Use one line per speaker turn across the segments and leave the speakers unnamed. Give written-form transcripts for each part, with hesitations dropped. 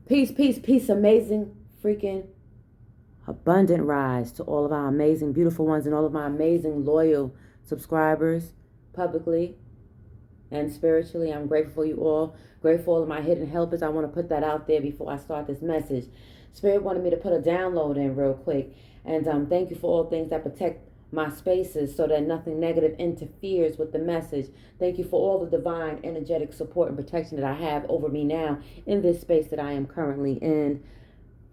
Peace, peace, peace. Amazing, freaking, abundant rise to all of our amazing, beautiful ones and all of my amazing, loyal subscribers, publicly and spiritually. I'm grateful for you all. Grateful for all of my hidden helpers. I want to put that out there before I start this message. Spirit wanted me to put a download in real quick. And thank you for all things that protect my spaces so that nothing negative interferes with the message. Thank you for all the divine energetic support and protection that I have over me now in this space that I am currently in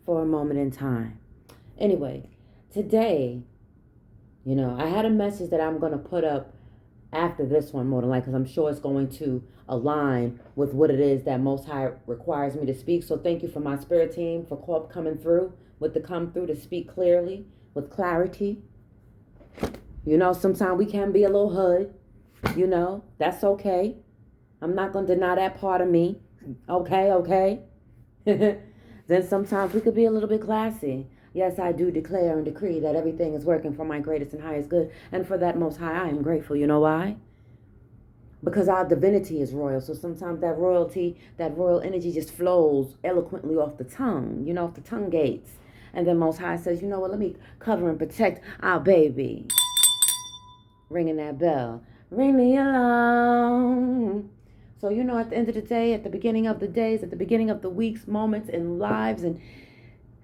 for a moment in time. Anyway, today, I had a message that I'm going to put up after this one more than likely, because I'm sure it's going to align with what it is that Most High requires me to speak. So thank you for my spirit team for coming through with the come through to speak clearly, with clarity. Sometimes we can be a little hood, that's okay. I'm not going to deny that part of me. Okay. Then sometimes we could be a little bit classy. Yes, I do declare and decree that everything is working for my greatest and highest good. And for that, Most High, I am grateful. You know why? Because our divinity is royal. So sometimes that royalty, that royal energy just flows eloquently off the tongue, off the tongue gates. And then Most High says, you know what, let me cover and protect our baby. Ringing that bell. Ring the alarm. So, at the end of the day, at the beginning of the days, at the beginning of the weeks, moments, and lives, and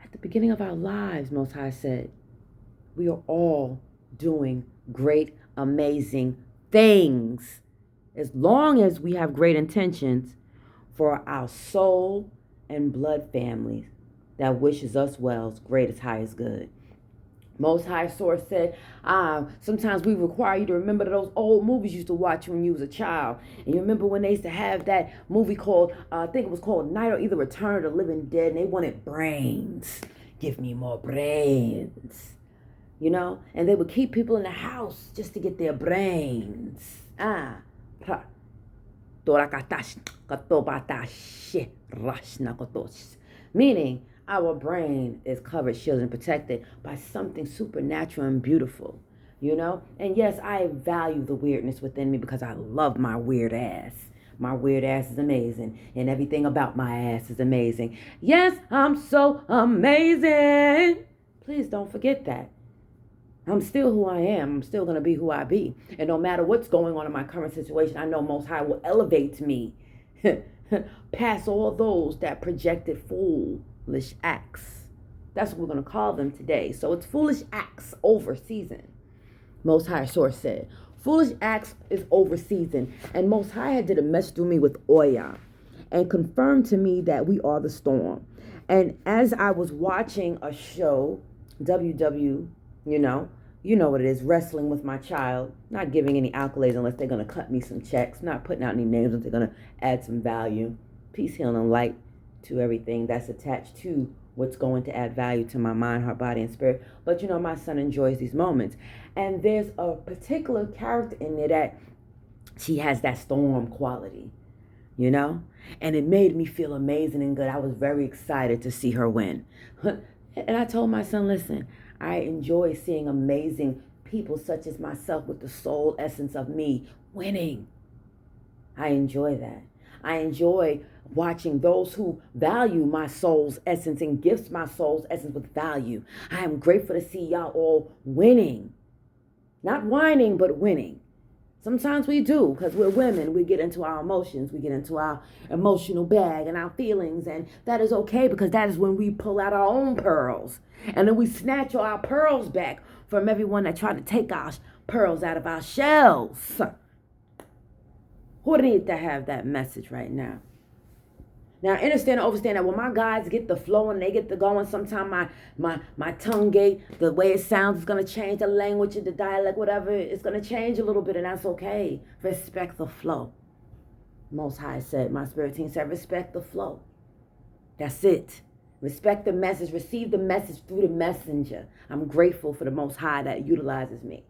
at the beginning of our lives, Most High said, we are all doing great, amazing things. As long as we have great intentions for our soul and blood families that wishes us well's greatest, highest good. Most High Source said, sometimes we require you to remember those old movies you used to watch when you was a child. And you remember when they used to have that movie called, I think it was called Night or either Return of the Living Dead, and they wanted brains. Give me more brains. And they would keep people in the house just to get their brains. Meaning, our brain is covered, shielded, and protected by something supernatural and beautiful, And yes, I value the weirdness within me because I love my weird ass. My weird ass is amazing, and everything about my ass is amazing. Yes, I'm so amazing. Please don't forget that. I'm still who I am. I'm still going to be who I be. And no matter what's going on in my current situation, I know Most High will elevate me past all those that projected foolish acts. That's what we're going to call them today. So it's foolish acts over season. Most High Source said. Foolish acts is over season. And Most High did a message through me with Oya and confirmed to me that we are the storm. And as I was watching a show, WW, you know what it is, wrestling with my child, not giving any accolades unless they're going to cut me some checks, not putting out any names unless they're going to add some value. Peace, healing, and light to everything that's attached to what's going to add value to my mind, heart, body, and spirit. But my son enjoys these moments. And there's a particular character in there that she has that storm quality, And it made me feel amazing and good. I was very excited to see her win. And I told my son, listen, I enjoy seeing amazing people such as myself with the soul essence of me winning. I enjoy that. I enjoy watching those who value my soul's essence and gifts my soul's essence with value. I am grateful to see y'all all winning. Not whining, but winning. Sometimes we do, because we're women. We get into our emotions. We get into our emotional bag and our feelings. And that is okay, because that is when we pull out our own pearls. And then we snatch our pearls back from everyone that tried to take our pearls out of our shells. Who needs to have that message right now? Now, understand and understand that when my guys get the flow and they get the going, sometimes my tongue gate, the way it sounds is going to change, the language, the dialect, whatever, it's going to change a little bit, and that's okay. Respect the flow. Most High said, my spirit team said, respect the flow. That's it. Respect the message. Receive the message through the messenger. I'm grateful for the Most High that utilizes me.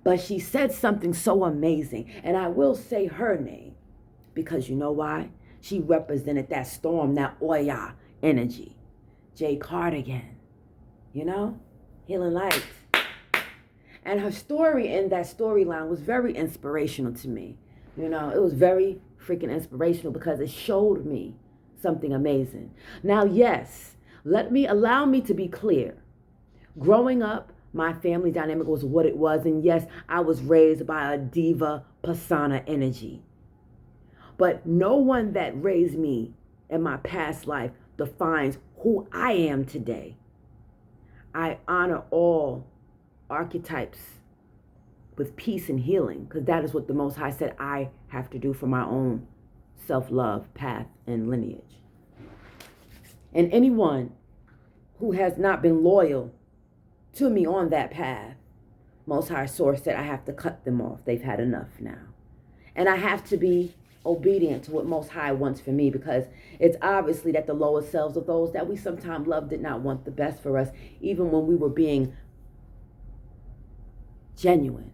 But she said something so amazing, and I will say her name, because you know why? She represented that storm, that Oya energy. Jay Cardigan, healing light. And her story in that storyline was very inspirational to me. It was very freaking inspirational because it showed me something amazing. Now, yes, allow me to be clear. Growing up, my family dynamic was what it was. And yes, I was raised by a diva persona energy. But no one that raised me in my past life defines who I am today. I honor all archetypes with peace and healing, because that is what the Most High said I have to do for my own self-love, path, and lineage. And anyone who has not been loyal to me on that path, Most High Source said I have to cut them off. They've had enough now. And I have to be obedient to what Most High wants for me, because it's obviously that the lower selves of those that we sometimes love did not want the best for us, even when we were being genuine,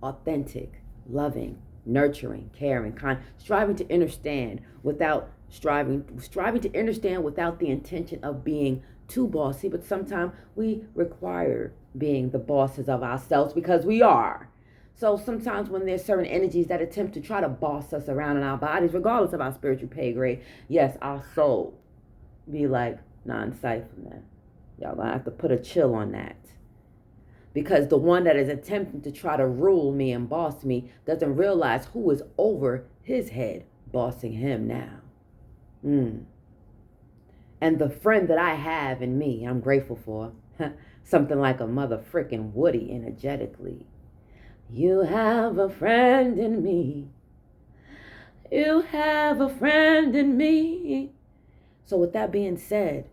authentic, loving, nurturing, caring, kind, striving to understand without to understand without the intention of being too bossy. But sometimes we require being the bosses of ourselves because we are. So sometimes when there's certain energies that attempt to try to boss us around in our bodies, regardless of our spiritual pay grade, yes, our soul be like, non-siphon. Y'all gonna have to put a chill on that. Because the one that is attempting to try to rule me and boss me doesn't realize who is over his head bossing him now. And the friend that I have in me, I'm grateful for. Something like a mother frickin' Woody energetically. You have a friend in me. You have a friend in me. So with that being said,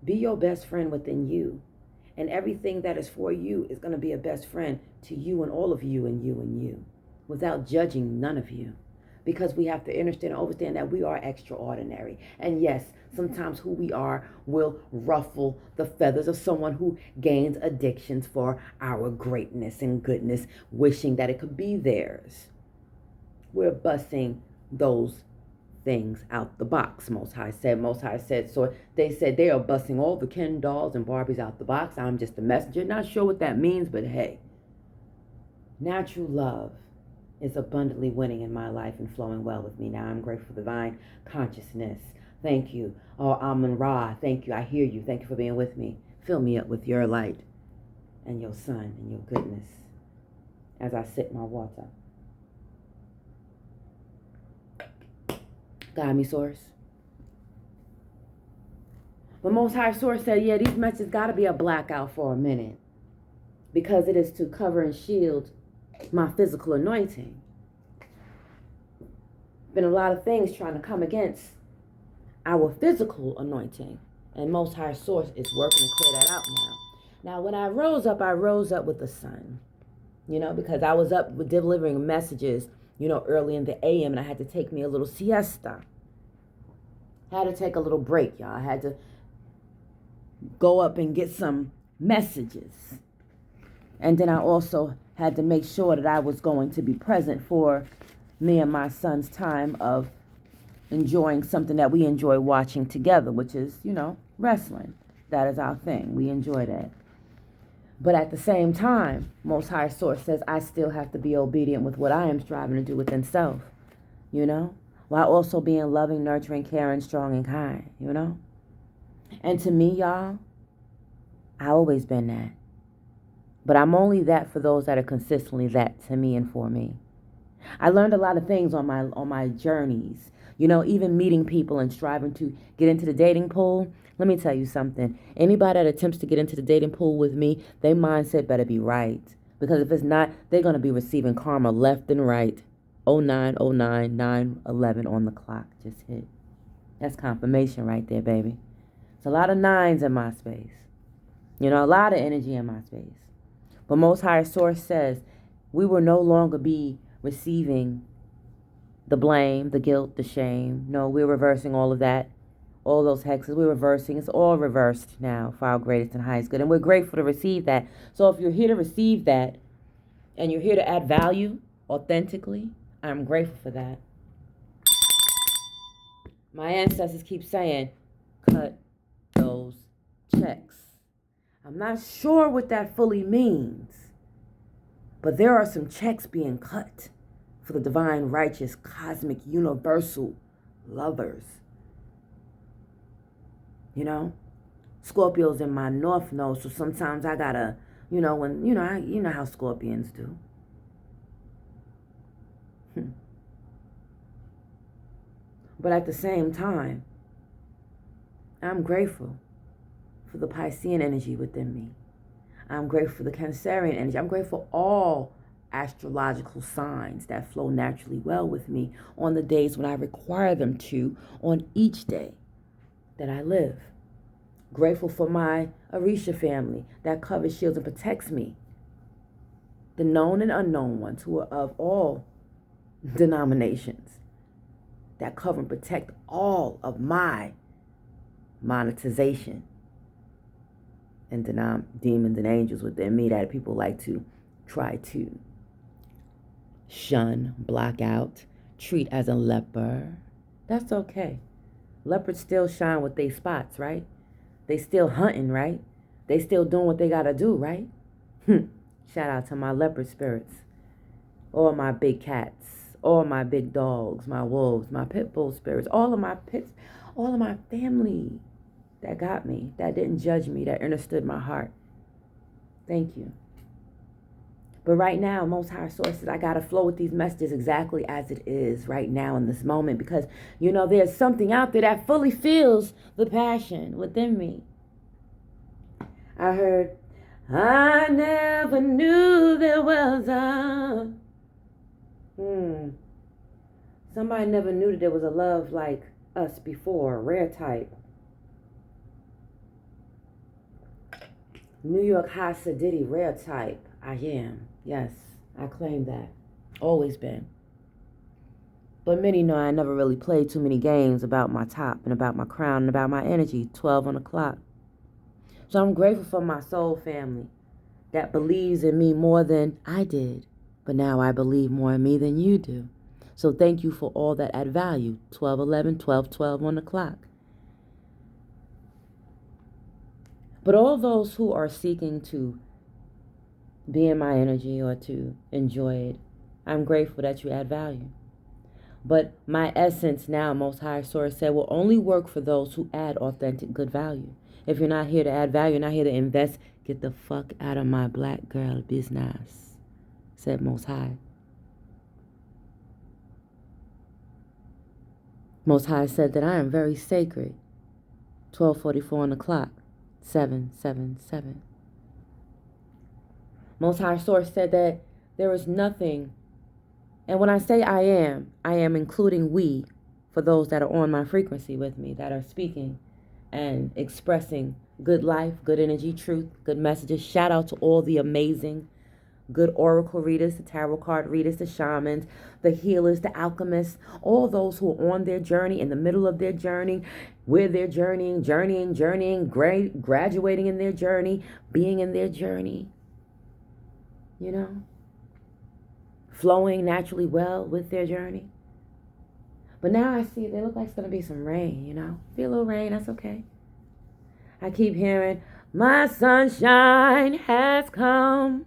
be your best friend within you. And everything that is for you is going to be a best friend to you and all of you and you and you, without judging none of you. Because we have to understand and understand that we are extraordinary. And yes, sometimes who we are will ruffle the feathers of someone who gains addictions for our greatness and goodness, wishing that it could be theirs. We're busting those things out the box, Most High said. So they said they are busting all the Ken dolls and Barbies out the box. I'm just a messenger. Not sure what that means, but hey, natural love is abundantly winning in my life and flowing well with me. Now I'm grateful for divine consciousness. Thank you. Oh, Amun Ra, thank you. I hear you. Thank you for being with me. Fill me up with your light and your sun and your goodness as I sip my water. Guide me, Source. The Most High Source said, yeah, these messages got to be a blackout for a minute, because it is to cover and shield my physical anointing. Been a lot of things trying to come against our physical anointing, and Most High Source is working to clear that out now. Now, when I rose up with the sun, because I was up delivering messages, early in the AM, and I had to take me a little siesta. I had to take a little break, y'all. I had to go up and get some messages. And then I also had to make sure that I was going to be present for me and my son's time of enjoying something that we enjoy watching together, which is, wrestling. That is our thing. We enjoy that. But at the same time, Most High Source says I still have to be obedient with what I am striving to do within self, while also being loving, nurturing, caring, strong, and kind, And to me, y'all, I've always been that. But I'm only that for those that are consistently that to me and for me. I learned a lot of things on my journeys, even meeting people and striving to get into the dating pool. Let me tell you something. Anybody that attempts to get into the dating pool with me, their mindset better be right. Because if it's not, they're going to be receiving karma left and right. 0909 911 on the clock just hit. That's confirmation right there, baby. It's a lot of nines in my space. A lot of energy in my space. But Most High Source says we will no longer be receiving the blame, the guilt, the shame. No, we're reversing all of that. All those hexes, we're reversing. It's all reversed now for our greatest and highest good. And we're grateful to receive that. So if you're here to receive that and you're here to add value authentically, I'm grateful for that. My ancestors keep saying, cut those checks. I'm not sure what that fully means, but there are some checks being cut for the divine, righteous, cosmic, universal lovers you know. Scorpio's in my north node, so sometimes I gotta, you know, when, you know how Scorpions do. But at the same time, I'm grateful for the Piscean energy within me. I'm grateful for the Cancerian energy. I'm grateful for all astrological signs that flow naturally well with me on the days when I require them to, on each day that I live. Grateful for my Orisha family that covers, shields, and protects me. The known and unknown ones who are of all denominations that cover and protect all of my monetization and demons and angels within me that people like to try to shun, block out, treat as a leper. That's okay. Leopards still shine with their spots, right? They still hunting, right? They still doing what they gotta do, right? Shout out to my leopard spirits. All my big cats, all my big dogs, my wolves, my pit bull spirits, all of my pits, all of my family that got me, that didn't judge me, that understood my heart. Thank you. But right now, Most High Sources, I got to flow with these messages exactly as it is right now in this moment because, you know, there's something out there that fully feels the passion within me. I heard, I never knew there was a... Somebody never knew that there was a love like us before, rare type. New York High Sadiddy, rare type. I am. Yes, I claim that. Always been. But many know I never really played too many games about my top and about my crown and about my energy, 12 on the clock. So I'm grateful for my soul family that believes in me more than I did. But now I believe more in me than you do. So thank you for all that add value, 12-11, 12-12 on the clock. But all those who are seeking to be in my energy or to enjoy it, I'm grateful that you add value. But my essence now, Most High Source said, will only work for those who add authentic good value. If you're not here to add value, you're not here to invest, get the fuck out of my black girl business, said Most High. Most High said that I am very sacred. 12:44 on the clock, 777. Most High Source said that there is nothing, and when I say I am including we, for those that are on my frequency with me, that are speaking and expressing good life, good energy, truth, good messages. Shout out to all the amazing, good oracle readers, the tarot card readers, the shamans, the healers, the alchemists, all those who are on their journey, in the middle of their journey, where they're journeying, graduating in their journey, being in their journey. You know, flowing naturally well with their journey. But now I see they look like it's going to be some rain, you know. Be a little rain, that's okay. I keep hearing, my sunshine has come.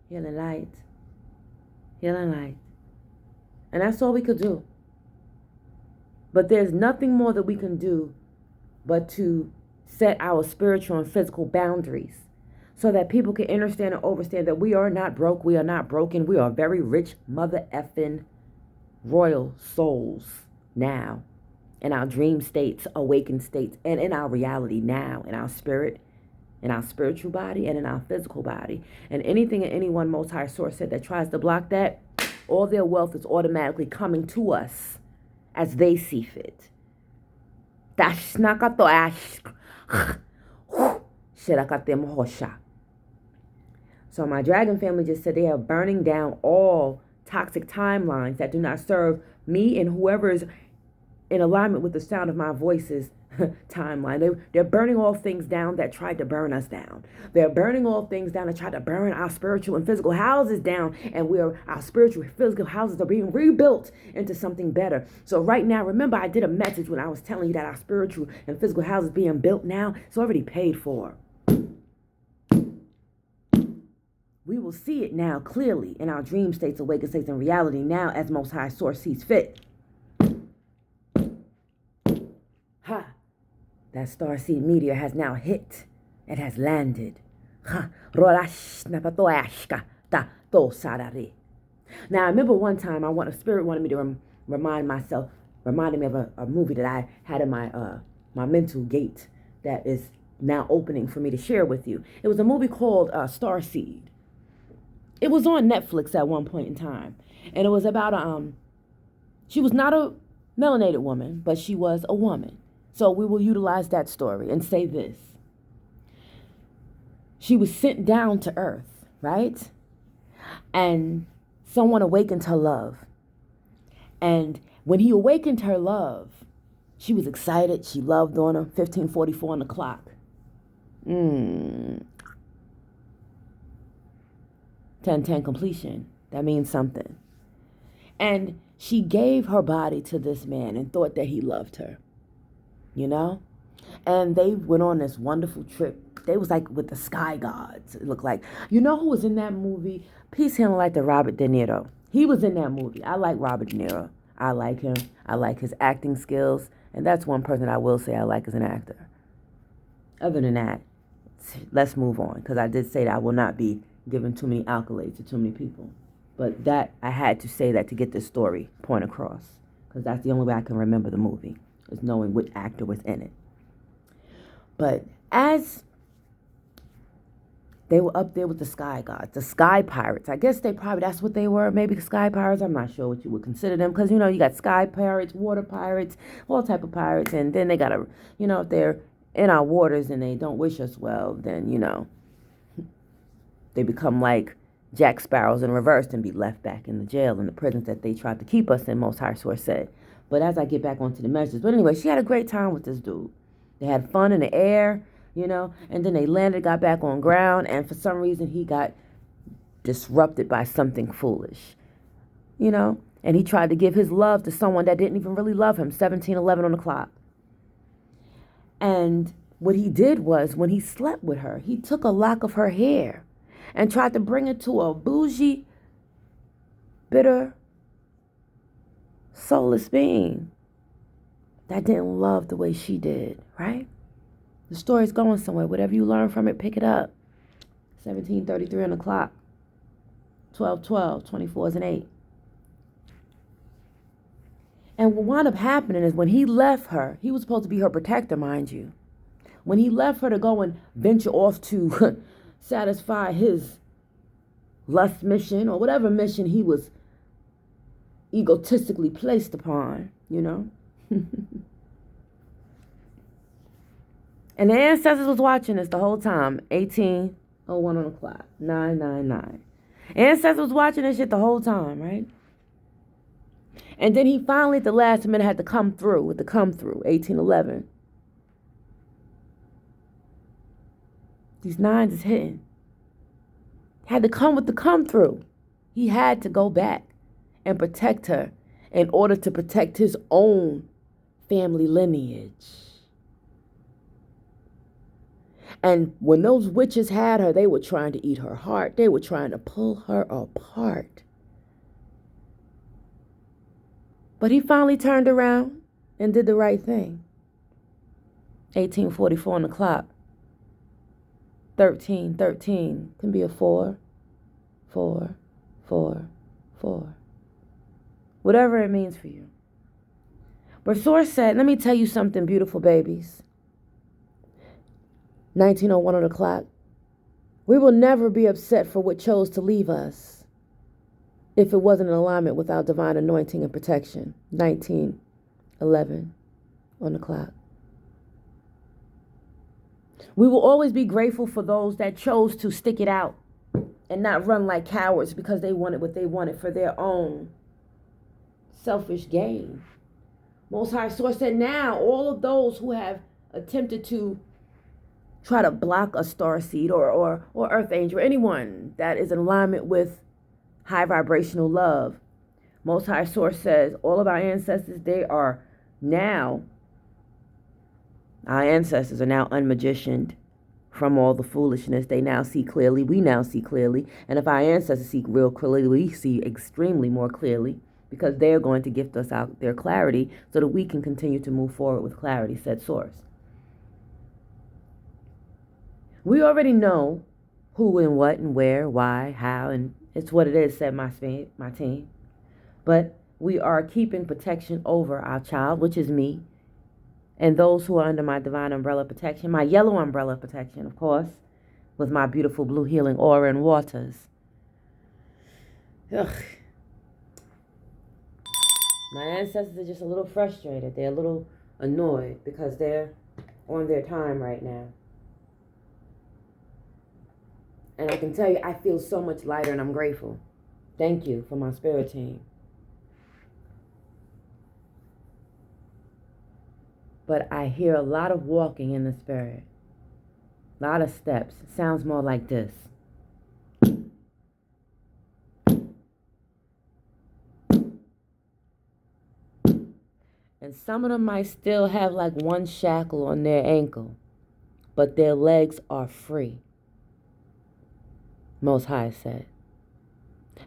Healing light. Healing light. And that's all we could do. But there's nothing more that we can do but to set our spiritual and physical boundaries, so that people can understand and understand that we are not broke, we are not broken, we are very rich mother effing royal souls now, in our dream states, awakened states, and in our reality now, in our spirit, in our spiritual body, and in our physical body. And anything and anyone Most High Source said that tries to block that, all their wealth is automatically coming to us as they see fit. So my dragon family just said they are burning down all toxic timelines that do not serve me and whoever is in alignment with the sound of my voice's timeline. They're burning all things down that tried to burn us down. They're burning all things down that tried to burn our spiritual and physical houses down. And our spiritual and physical houses are being rebuilt into something better. So right now, remember I did a message when I was telling you that our spiritual and physical houses being built now. It's already paid for. We will see it now clearly in our dream states, awakened states, and reality now as Most High Source sees fit. Ha! That starseed meteor has now hit. It has landed. Now, I remember one time a spirit wanted me to reminded me of a movie that I had in my mental gate that is now opening for me to share with you. It was a movie called Starseed. It was on Netflix at one point in time. And it was about she was not a melanated woman, but she was a woman. So we will utilize that story and say this. She was sent down to earth, right? And someone awakened her love. And when he awakened her love, she was excited. She loved on him. 15:44 on the clock. 10:10 completion. That means something. And she gave her body to this man and thought that he loved her. You know? And they went on this wonderful trip. They was like with the sky gods. It looked like. You know who was in that movie? Peace him like the Robert De Niro. He was in that movie. I like Robert De Niro. I like him. I like his acting skills. And that's one person I will say I like as an actor. Other than that, let's move on. Because I did say that I will not be giving too many accolades to too many people. But that, I had to say that to get this story point across. Because that's the only way I can remember the movie. Is knowing which actor was in it. But as they were up there with the sky gods, the sky pirates. I guess that's what they were. Maybe sky pirates. I'm not sure what you would consider them. Because, you got sky pirates, water pirates, all type of pirates. And then they got to, if they're in our waters and they don't wish us well, then, they become like Jack Sparrows in reverse and be left back in the jail and the prisons that they tried to keep us in, Most High Source said. But as I get back onto the message. But anyway, she had a great time with this dude. They had fun in the air. And then they landed, got back on ground, and for some reason he got disrupted by something foolish, and he tried to give his love to someone that didn't even really love him, 17:11 on the clock. And what he did was, when he slept with her, he took a lock of her hair and tried to bring it to a bougie, bitter, soulless being that didn't love the way she did, right? The story's going somewhere. Whatever you learn from it, pick it up. 17:33 on the clock. 12:12, 24 is an 8. And what wound up happening is when he left her, he was supposed to be her protector, mind you. When he left her to go and venture off to satisfy his lust mission or whatever mission he was egotistically placed upon, And the ancestors was watching this the whole time. 18:01 on the clock. 999. Ancestors was watching this shit the whole time, right? And then he finally at the last minute had to come through with the come through. 18:11. These nines is hitting. Had to come with the come through. He had to go back and protect her in order to protect his own family lineage. And when those witches had her, they were trying to eat her heart. They were trying to pull her apart. But he finally turned around and did the right thing. 18:44 on the clock. 13 can be a 4, 4, 4, 4. Whatever it means for you. But Source said, let me tell you something, beautiful babies. 19:01 on the clock. We will never be upset for what chose to leave us if it wasn't in alignment with our divine anointing and protection. 19:11 on the clock. We will always be grateful for those that chose to stick it out and not run like cowards because they wanted what they wanted for their own selfish gain. Most High Source said now all of those who have attempted to try to block a starseed or earth angel, or anyone that is in alignment with high vibrational love. Most High Source says all of our ancestors, our ancestors are now unmagicianed from all the foolishness. They now see clearly. We now see clearly. And if our ancestors see real clearly, we see extremely more clearly because they're going to gift us out their clarity so that we can continue to move forward with clarity, said Source. We already know who and what and where, why, how, and it's what it is, said my team. But we are keeping protection over our child, which is me, and those who are under my divine umbrella protection, my yellow umbrella protection, of course, with my beautiful blue healing aura and waters. Ugh. My ancestors are just a little frustrated. They're a little annoyed because they're on their time right now. And I can tell you, I feel so much lighter and I'm grateful. Thank you for my spirit team. But I hear a lot of walking in the spirit. A lot of steps. It sounds more like this. And some of them might still have like one shackle on their ankle, but their legs are free. Most High said.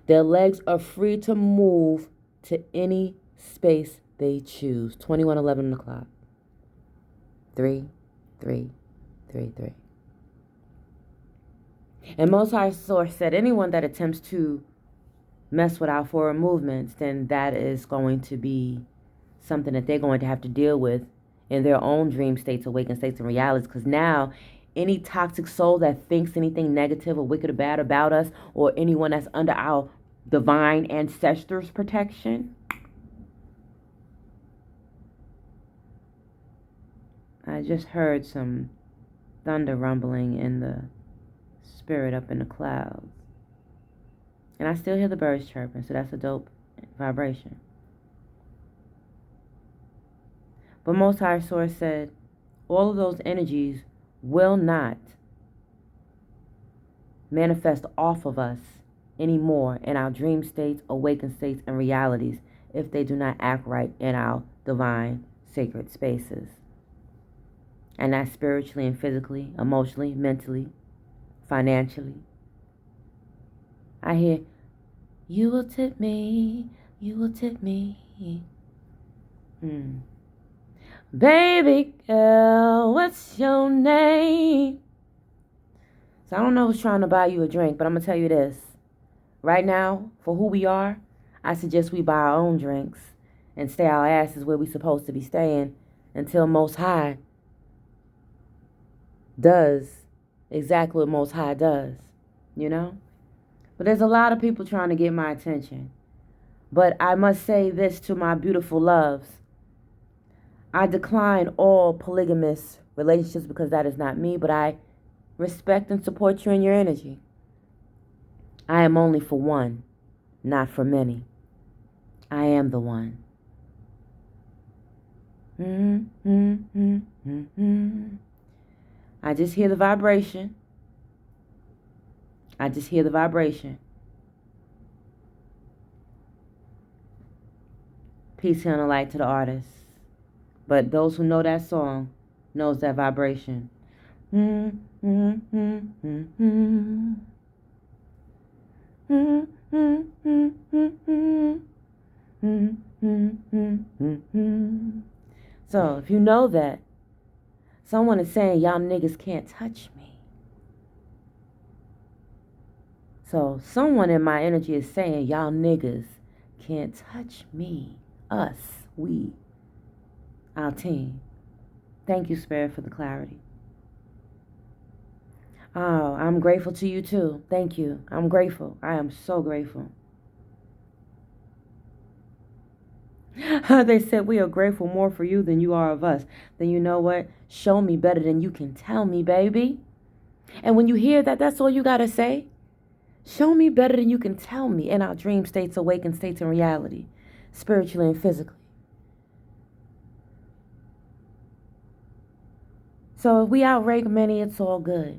Their legs are free to move to any space they choose. 21:11 o'clock. 3, 3, 3, 3. And Most High Source said anyone that attempts to mess with our forward movements, then that is going to be something that they're going to have to deal with in their own dream states, awakened states, and realities. Because now, any toxic soul that thinks anything negative or wicked or bad about us, or anyone that's under our divine ancestors' protection, I just heard some thunder rumbling in the spirit up in the clouds. And I still hear the birds chirping, so that's a dope vibration. But Most High Source said, all of those energies will not manifest off of us anymore in our dream states, awakened states, and realities if they do not act right in our divine sacred spaces. And that's spiritually and physically, emotionally, mentally, financially. I hear, you will tip me, you will tip me. Baby girl, what's your name? So I don't know who's trying to buy you a drink, but I'm going to tell you this. Right now, for who we are, I suggest we buy our own drinks and stay our asses where we're supposed to be staying until Most High does exactly what Most High does, you know? But there's a lot of people trying to get my attention. But I must say this to my beautiful loves. I decline all polygamous relationships because that is not me, but I respect and support you in your energy. I am only for one, not for many. I am the one. I just hear the vibration. I just hear the vibration. Peace, healing, and light to the artist. But those who know that song knows that vibration. So if you know that, someone is saying y'all niggas can't touch me. So someone in my energy is saying y'all niggas can't touch me. Us, we, our team. Thank you, Spirit, for the clarity. Oh, I'm grateful to you too. Thank you. I'm grateful. I am so grateful. They said we are grateful more for you than you are of us. Then you know what? Show me better than you can tell me, baby. And when you hear that, that's all you got to say. Show me better than you can tell me in our dream states, awakened states, and reality, spiritually and physically. So if we outrank many, it's all good.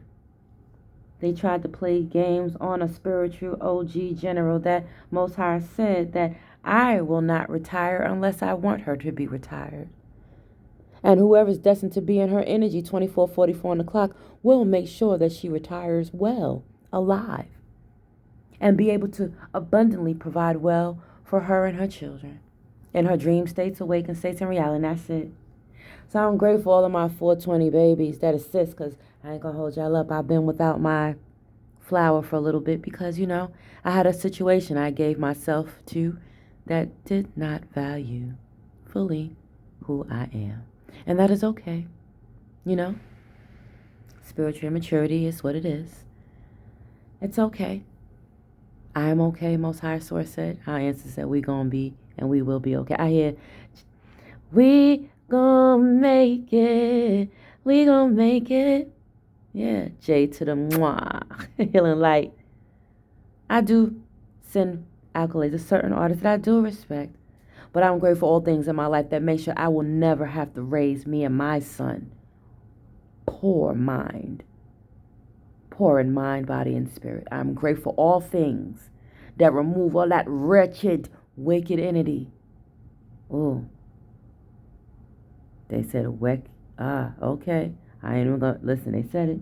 They tried to play games on a spiritual OG general that Most High said that I will not retire unless I want her to be retired. And whoever's destined to be in her energy 24:44 on the clock will make sure that she retires well, alive, and be able to abundantly provide well for her and her children in her dream states, awakened states, and reality. And that's it. So I'm grateful all of my 420 babies that assist, because I ain't gonna hold y'all up. I've been without my flower for a little bit because, I had a situation I gave myself to that did not value fully who I am. And that is okay. Spiritual immaturity is what it is. It's okay. I am okay, Most High Source said. Our ancestors said we gonna be and we will be okay. I hear, we gonna make it. We gonna make it. Yeah, J to the mwah. Healing light. I do send accolades to certain artists that I do respect. But I'm grateful for all things in my life that make sure I will never have to raise me and my son. Poor in mind, body, and spirit. I'm grateful for all things that remove all that wretched, wicked entity. Oh, they said okay. I ain't even gonna listen. They said it.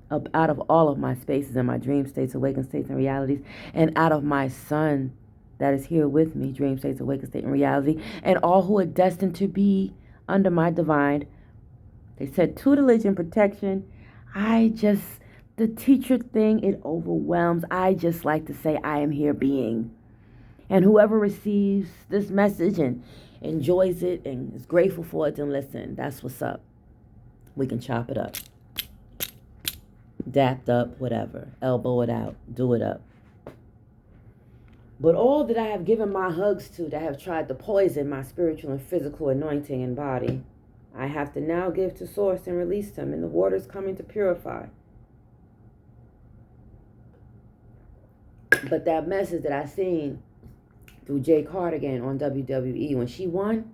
Up out of all of my spaces and my dream states, awakened states, and realities, and out of my son that is here with me, dream states, awakened state, and reality, and all who are destined to be under my divine. They said tutelage and protection. The teacher thing, it overwhelms. I just like to say I am here being. And whoever receives this message and enjoys it and is grateful for it, then listen, that's what's up. We can chop it up. Dapped up, whatever. Elbow it out. Do it up. But all that I have given my hugs to that have tried to poison my spiritual and physical anointing and body, I have to now give to Source and release them, and the water's coming to purify. But that message that I seen through Jay Cardigan on WWE, when she won,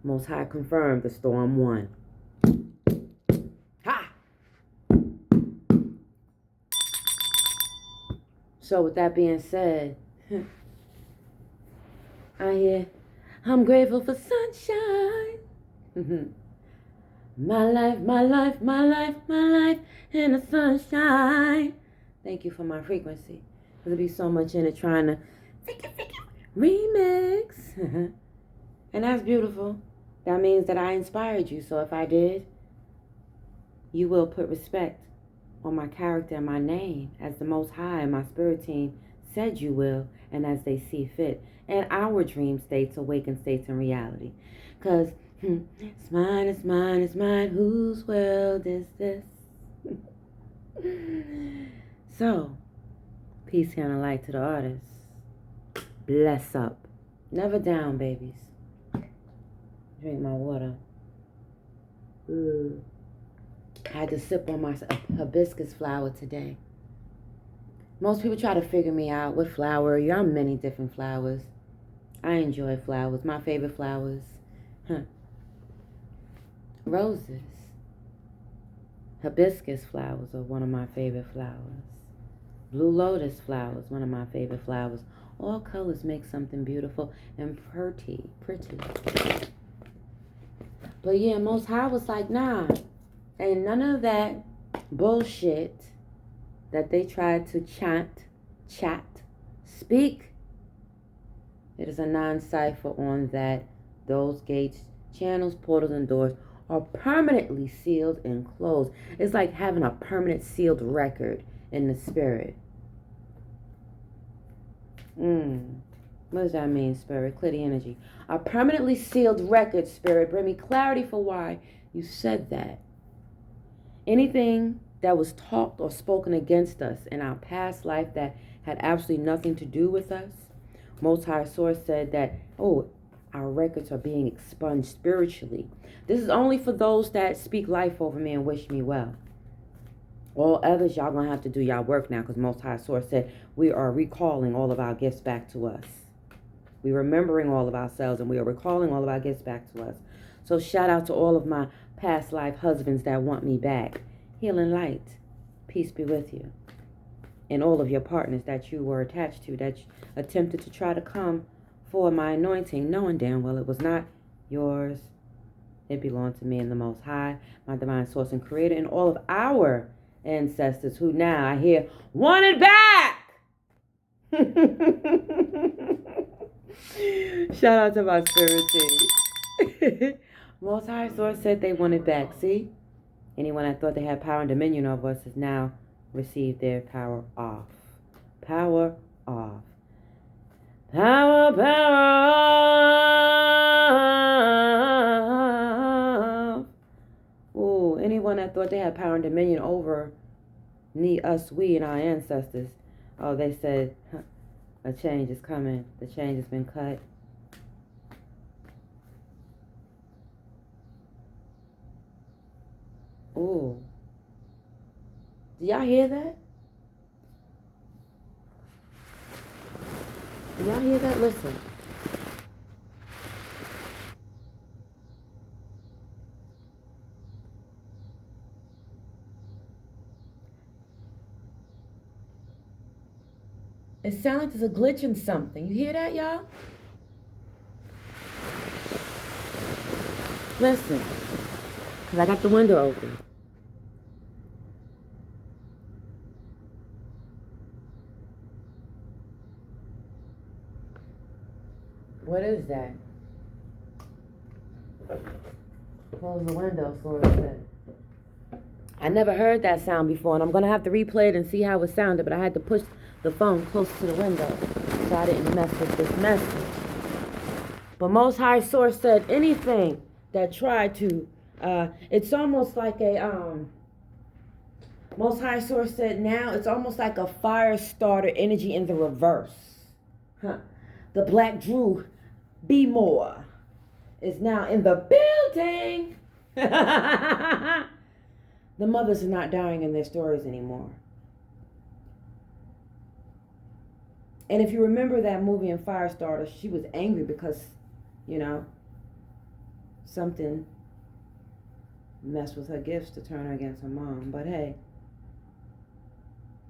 Most High confirmed the storm won. Ha! So with that being said, I'm grateful for sunshine. My life, my life, my life, my life in the sunshine. Thank you for my frequency. There'll be so much in it trying to remix. And that's beautiful. That means that I inspired you. So if I did, you will put respect on my character and my name as the Most High and my spirit team said you will, and as they see fit. And our dream states, awakened states, and reality. Because it's mine, it's mine, it's mine. Whose world is this? So, peace, healing, and light to the artists. Bless up. Never down, babies. Drink my water. I had to sip on my hibiscus flower today. Most people try to figure me out. What flower are you? I'm many different flowers. I enjoy flowers. My favorite flowers. Roses. Hibiscus flowers are one of my favorite flowers. Blue lotus flowers, one of my favorite flowers. All colors make something beautiful and pretty. But yeah, Most High was like, nah, ain't none of that bullshit that they tried to chat, speak. It is a non-cipher on that. Those gates, channels, portals, and doors are permanently sealed and closed. It's like having a permanent sealed record in the spirit. What does that mean, spirit? Clear the energy. A permanently sealed record, spirit. Bring me clarity for why you said that. Anything that was talked or spoken against us in our past life that had absolutely nothing to do with us, Most High Source said that, our records are being expunged spiritually. This is only for those that speak life over me and wish me well. All others, y'all gonna have to do y'all work now, because Most High Source said we are recalling all of our gifts back to us. We're remembering all of ourselves, and we are recalling all of our gifts back to us. So shout out to all of my past life husbands that want me back. Healing light. Peace be with you. And all of your partners that you were attached to, that attempted to try to come for my anointing, knowing damn well it was not yours. It belonged to me and the Most High, my divine source and creator, and all of our ancestors who now I hear want it back. Shout out to my spirit team. Most High Source said they want it back. See? Anyone that thought they had power and dominion over us has now received their power off. Power off. Power, power off. Ooh, anyone that thought they had power and dominion over us, we, and our ancestors. Oh, they said, a change is coming. The change has been cut. Ooh. Do y'all hear that? Do y'all hear that? Listen. It sounds like there's a glitch in something. You hear that, y'all? Listen. Because I got the window open. What is that? Close the window, so it said. I never heard that sound before, and I'm going to have to replay it and see how it sounded, but I had to push the phone close to the window so I didn't mess with this message. But Most High Source said anything that tried to, it's almost like Most High Source said now it's almost like a fire starter energy in the reverse. The Black Drew Be More is now in the building. The mothers are not dying in their stories anymore. And if you remember that movie in Firestarter, she was angry because, something messed with her gifts to turn her against her mom. But hey,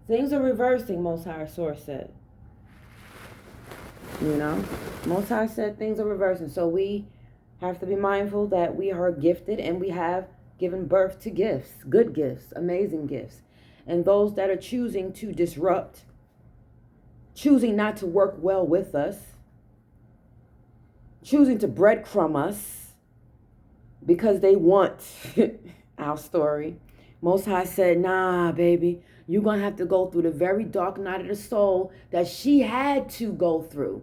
things are reversing, Most High Source said. Most High said things are reversing. So we have to be mindful that we are gifted and we have given birth to gifts, good gifts, amazing gifts. And those that are choosing to disrupt, choosing not to work well with us, choosing to breadcrumb us because they want our story. Most High said, nah, baby, you're going to have to go through the very dark night of the soul that she had to go through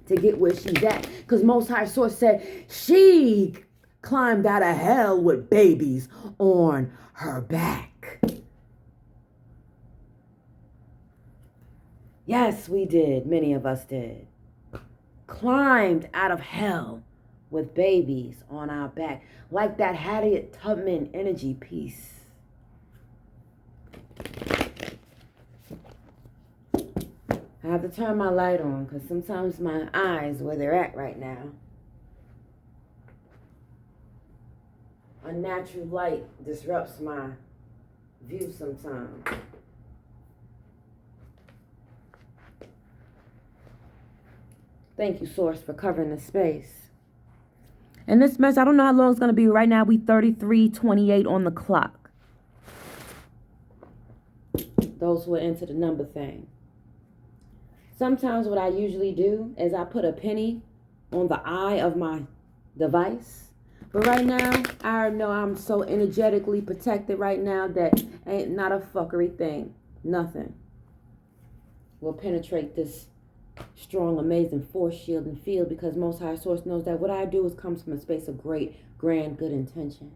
to get where she's at. Because Most High Source said she climbed out of hell with babies on her back. Yes, we did. Many of us did. Climbed out of hell with babies on our back. Like that Harriet Tubman energy piece. I have to turn my light on because sometimes my eyes, where they're at right now, unnatural light disrupts my view sometimes. Thank you, Source, for covering the space. And this mess, I don't know how long it's going to be. Right now, we 33:28 on the clock. Those who are into the number thing. Sometimes what I usually do is I put a penny on the eye of my device. But right now, I know I'm so energetically protected right now that ain't not a fuckery thing. Nothing will penetrate this strong, amazing force shield and field, because Most High Source knows that what I do comes from a space of great, grand, good intention.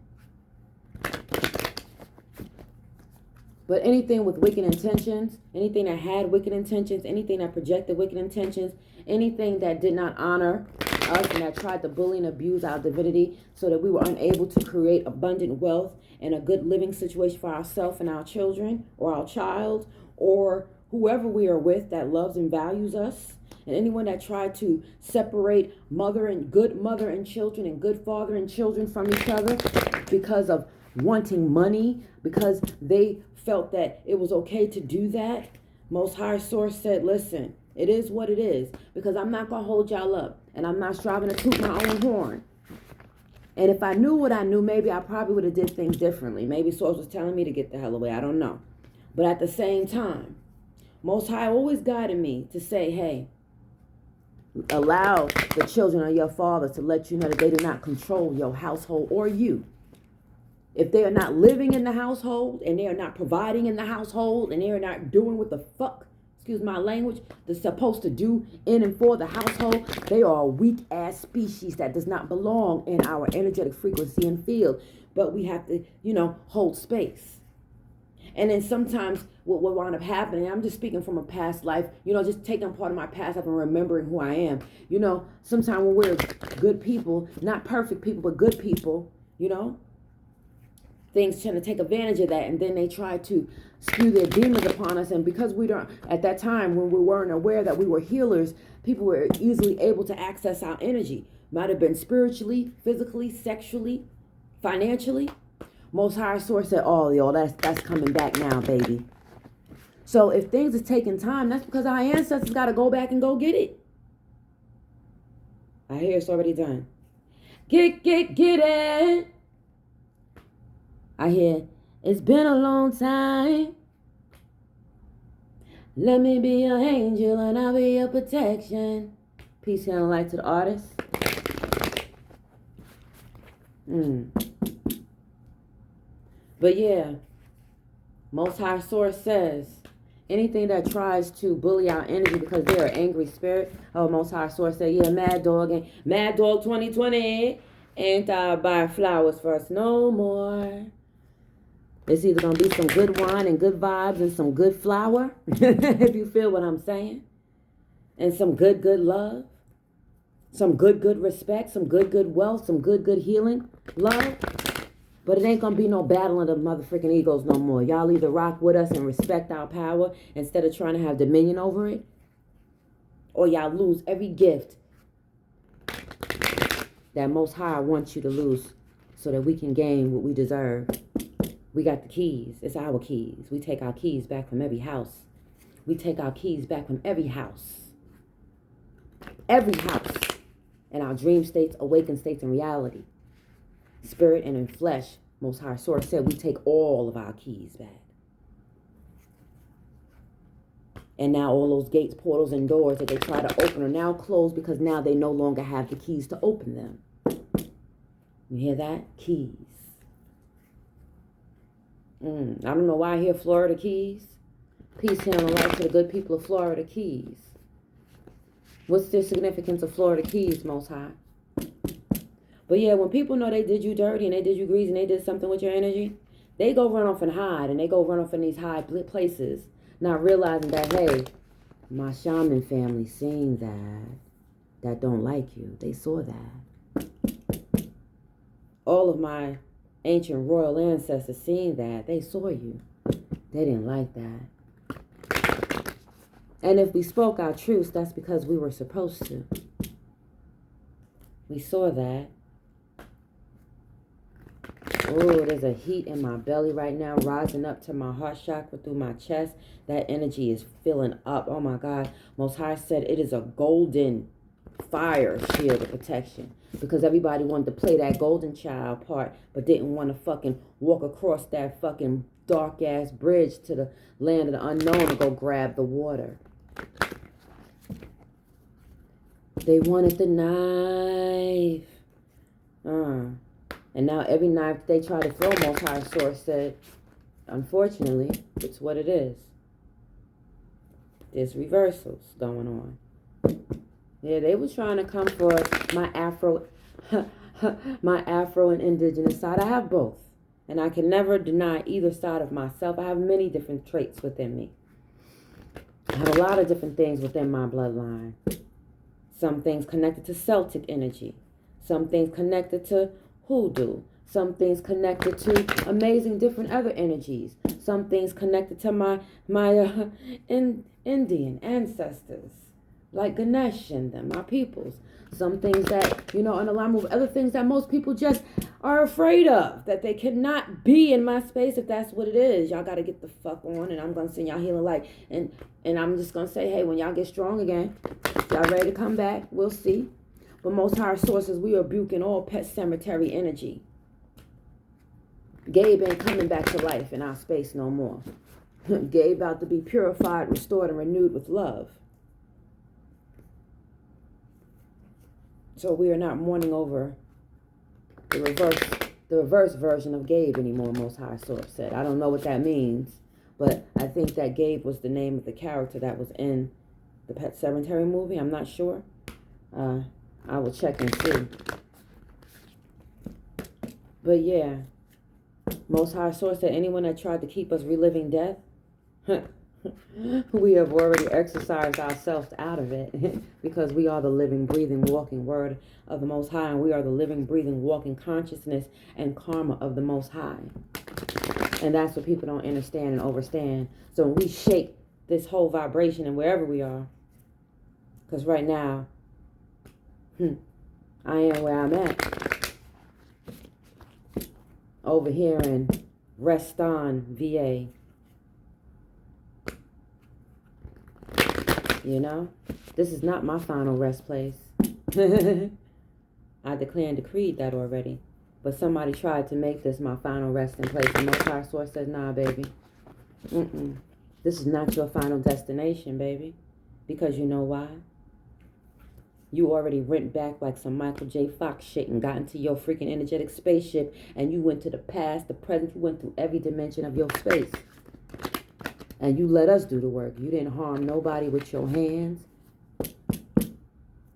But anything with wicked intentions, anything that had wicked intentions, anything that projected wicked intentions, anything that did not honor us and that tried to bully and abuse our divinity so that we were unable to create abundant wealth and a good living situation for ourselves and our children or our child or whoever we are with that loves and values us, and anyone that tried to separate good mother and children and good father and children from each other because of wanting money, because they felt that it was okay to do that. Most High Source said, listen, it is what it is, because I'm not going to hold y'all up, and I'm not striving to toot my own horn. And if I knew what I knew, maybe I probably would have did things differently. Maybe Source was telling me to get the hell away. I don't know. But at the same time, Most High always guided me to say, hey, Allow the children of your father to let you know that they do not control your household or you. If they are not living in the household and they are not providing in the household and they are not doing what the fuck, excuse my language, they're supposed to do in and for the household, they are a weak ass species that does not belong in our energetic frequency and field. But we have to, hold space. And then sometimes what will wind up happening, I'm just speaking from a past life, just taking part of my past life and remembering who I am. Sometimes when we're good people, not perfect people, but good people, things tend to take advantage of that, and then they try to spew their demons upon us. And because we don't, at that time when we weren't aware that we were healers, people were easily able to access our energy. Might have been spiritually, physically, sexually, financially. Most High Source said, "Oh, yo, that's coming back now, baby." So if things are taking time, that's because our ancestors got to go back and go get it. I hear it's already done. Get it. I hear, it's been a long time. Let me be your angel and I'll be your protection. Peace and light to the artist. But yeah, Most High Source says, anything that tries to bully our energy because they're an angry spirit. Oh, Most High Source said, yeah, Mad Dog 2020 ain't I buy flowers for us no more. It's either going to be some good wine and good vibes and some good flour, if you feel what I'm saying, and some good love, some good respect, some good wealth, some good healing, love. But it ain't going to be no battling of motherfucking egos no more. Y'all either rock with us and respect our power instead of trying to have dominion over it, or y'all lose every gift that Most High wants you to lose so that we can gain what we deserve. We got the keys. It's our keys. We take our keys back from every house. We take our keys back from every house. Every house. In our dream states, awakened states, and reality. Spirit and in flesh, Most High Source said we take all of our keys back. And now all those gates, portals, and doors that they try to open are now closed because now they no longer have the keys to open them. You hear that? Keys. I don't know why I hear Florida Keys. Peace and light to the good people of Florida Keys. What's the significance of Florida Keys, Most High? But yeah, when people know they did you dirty and they did you greasy and they did something with your energy, they go run off and hide, and they go run off in these high places, not realizing that, hey, my shaman family seen that don't like you. They saw that. All of my ancient royal ancestors seen that. They saw you. They didn't like that. And if we spoke our truths, that's because we were supposed to. We saw that. Oh, there's a heat in my belly right now, rising up to my heart chakra through my chest. That energy is filling up. Oh my God. Most High said it is a golden fire shield of protection. Because everybody wanted to play that golden child part, but didn't want to fucking walk across that fucking dark ass bridge to the land of the unknown to go grab the water. They wanted the knife. And now every knife they try to throw, Most High Source said, unfortunately, it's what it is. There's reversals going on. Yeah, they was trying to come for my Afro and indigenous side. I have both. And I can never deny either side of myself. I have many different traits within me. I have a lot of different things within my bloodline. Some things connected to Celtic energy. Some things connected to hoodoo. Some things connected to amazing different other energies. Some things connected to my Indian ancestors, like Ganesh and them, my peoples. Some things that, and along with other things that most people just are afraid of, that they cannot be in my space if that's what it is. Y'all got to get the fuck on, and I'm going to send y'all healing light. And I'm just going to say, hey, when y'all get strong again, y'all ready to come back, we'll see. But Most High Sources, we are rebuking all pet cemetery energy. Gabe ain't coming back to life in our space no more. Gabe about to be purified, restored, and renewed with love. So we are not mourning over the reverse version of Gabe anymore, Most High Source said. I don't know what that means, but I think that Gabe was the name of the character that was in the Pet Sematary movie. I'm not sure. I will check and see. But yeah, Most High Source said, anyone that tried to keep us reliving death, we have already exercised ourselves out of it because we are the living, breathing, walking word of the Most High, and we are the living, breathing, walking consciousness and karma of the Most High. And that's what people don't understand and overstand. So when we shake this whole vibration and wherever we are, because right now, I am where I'm at. Over here in Reston, VA. You know, this is not my final rest place. I declared and decreed that already. But somebody tried to make this my final resting place. And Most High Source says, nah, baby. This is not your final destination, baby. Because you know why? You already went back like some Michael J. Fox shit and got into your freaking energetic spaceship. And you went to the past, the present. You went through every dimension of your space. And you let us do the work. You didn't harm nobody with your hands.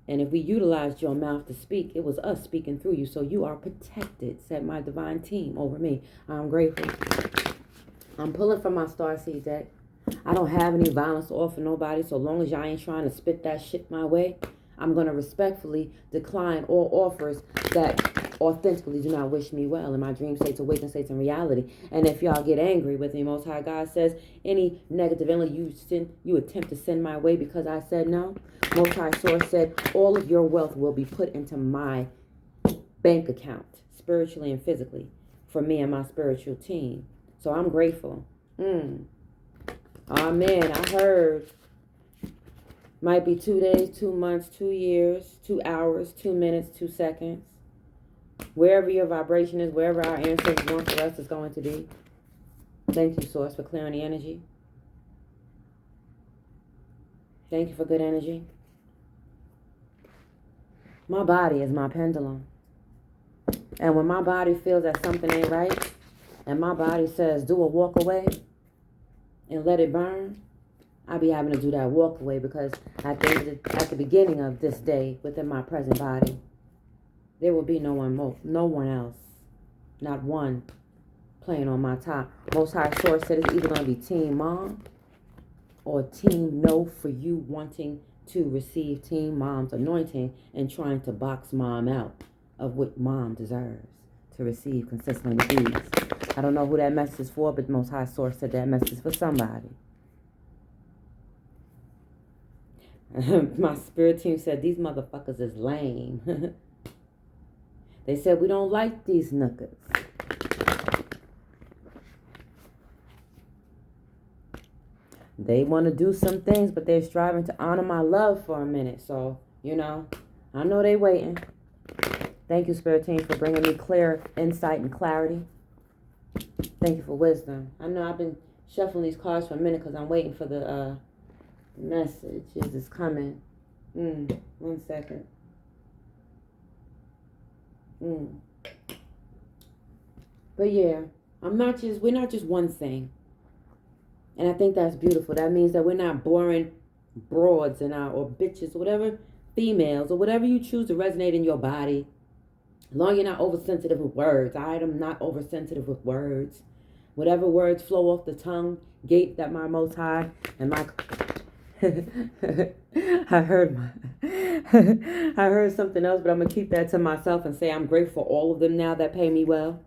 And if we utilized your mouth to speak, it was us speaking through you. So you are protected, said my divine team over me. I'm grateful. I'm pulling from my starseed deck. I don't have any violence to offer nobody. So long as y'all ain't trying to spit that shit my way, I'm going to respectfully decline all offers that authentically do not wish me well in my dream states, awakened states, and reality. And if y'all get angry with me, Most High God says, any negative energy you attempt to send my way because I said no, Most High Source said, all of your wealth will be put into my bank account, spiritually and physically, for me and my spiritual team. So I'm grateful. Amen. I heard. Might be 2 days, 2 months, 2 years, 2 hours, 2 minutes, 2 seconds. Wherever your vibration is, wherever our ancestors want for us is going to be. Thank you, Source, for clearing the energy. Thank you for good energy. My body is my pendulum. And when my body feels that something ain't right, and my body says, do a walk away and let it burn, I be having to do that walk away because at the beginning of this day, within my present body, there will be no one else, not one, playing on my top. Most High Source said it's either going to be Team Mom or Team No for you wanting to receive Team Mom's anointing and trying to box Mom out of what Mom deserves to receive consistently with ease. I don't know who that message is for, but Most High Source said that message is for somebody. My spirit team said, these motherfuckers is lame. They said, we don't like these knuckers. They want to do some things, but they're striving to honor my love for a minute. So, you know, I know they waiting. Thank you, spirit team, for bringing me clear insight and clarity. Thank you for wisdom. I know I've been shuffling these cards for a minute because I'm waiting for the message is coming. 1 second. But yeah, we're not just one thing. And I think that's beautiful. That means that we're not boring broads or bitches or whatever, females or whatever you choose to resonate in your body. As long as you're not oversensitive with words. I'm not oversensitive with words. Whatever words flow off the tongue, gate that my Most High and my I heard something else, but I'm gonna keep that to myself and say I'm grateful for all of them now that pay me well.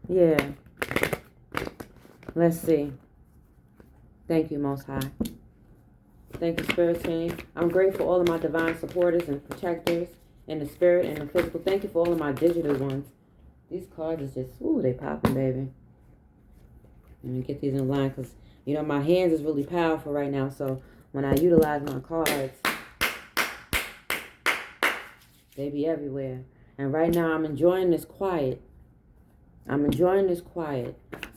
Yeah. Let's see. Thank you, Most High. Thank you, Spirit Team. I'm grateful for all of my divine supporters and protectors in the spirit and the physical. Thank you for all of my digital ones. These cards is just, they popping, baby. Let me get these in line because, you know, my hands is really powerful right now. So when I utilize my cards, they be everywhere. And right now I'm enjoying this quiet.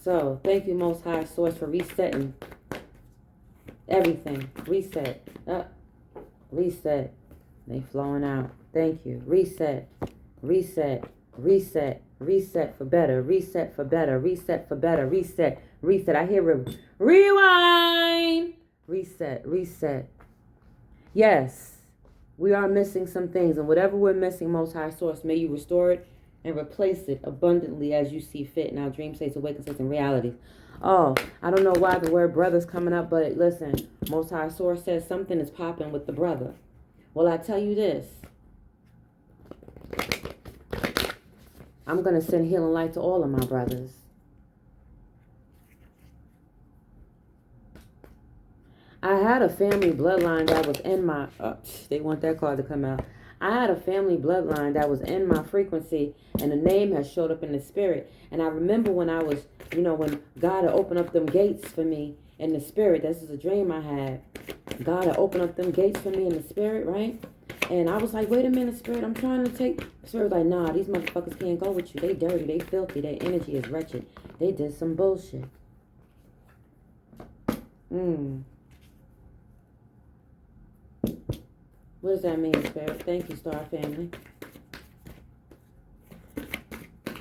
So thank you, Most High Source, for resetting everything. Reset. Reset. They flowing out. Thank you. Reset. Reset. Reset. Reset for better. Reset for better. Reset for better. Reset. Reset. I hear rewind. Reset. Reset. Yes. We are missing some things. And whatever we're missing, Most High Source, may you restore it and replace it abundantly as you see fit. Now, dream states, awaken states, and realities. Oh, I don't know why the word brother's coming up, but listen, Most High Source says something is popping with the brother. Well, I tell you this. I'm going to send healing light to all of my brothers. I had a family bloodline that was in my... they want that card to come out. I had a family bloodline that was in my frequency, and the name has showed up in the spirit. And I remember when I was, when God had opened up them gates for me in the spirit. This is a dream I had. God had opened up them gates for me in the spirit, right? And I was like, wait a minute, spirit, I'm trying to take... The spirit was like, nah, these motherfuckers can't go with you. They dirty, they filthy, their energy is wretched. They did some bullshit. What does that mean, Spirit? Thank you, Star Family.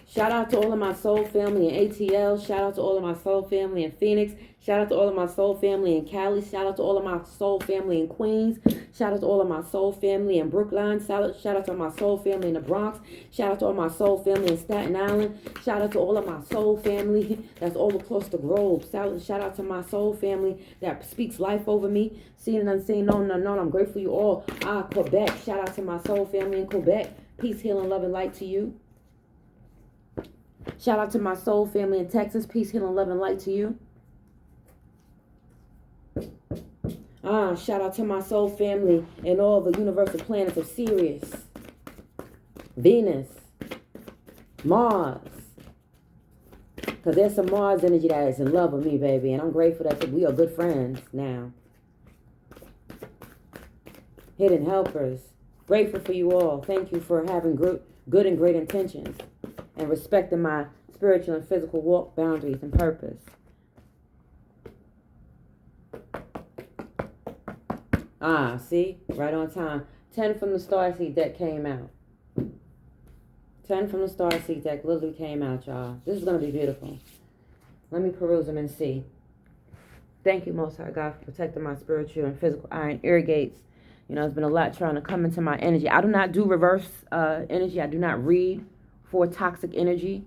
Shout out to all of my soul family in ATL. Shout out to all of my soul family in Phoenix. Shout out to all of my soul family in Cali. Shout out to all of my soul family in Queens. Shout out to all of my soul family in Brookline. Shout out to my soul family in the Bronx. Shout out to all my soul family in Staten Island. Shout out to all of my soul family that's all across the globe. Shout out to my soul family that speaks life over me. Seen and unseen, known and unknown. I'm grateful you all. Quebec. Shout out to my soul family in Quebec. Peace, healing, love, and light to you. Shout out to my soul family in Texas. Peace, healing, love, and light to you. Shout out to my soul family and all the universal planets of Sirius, Venus, Mars. Because there's some Mars energy that is in love with me, baby. And I'm grateful that we are good friends now. Hidden helpers. Grateful for you all. Thank you for having good and great intentions and respecting my spiritual and physical walk, boundaries, and purpose. See? Right on time. 10 from the Starseed deck came out. 10 from the Starseed deck literally came out, y'all. This is going to be beautiful. Let me peruse them and see. Thank you, Most High God, for protecting my spiritual and physical iron ear gates. There's been a lot trying to come into my energy. I do not do reverse energy. I do not read for toxic energy.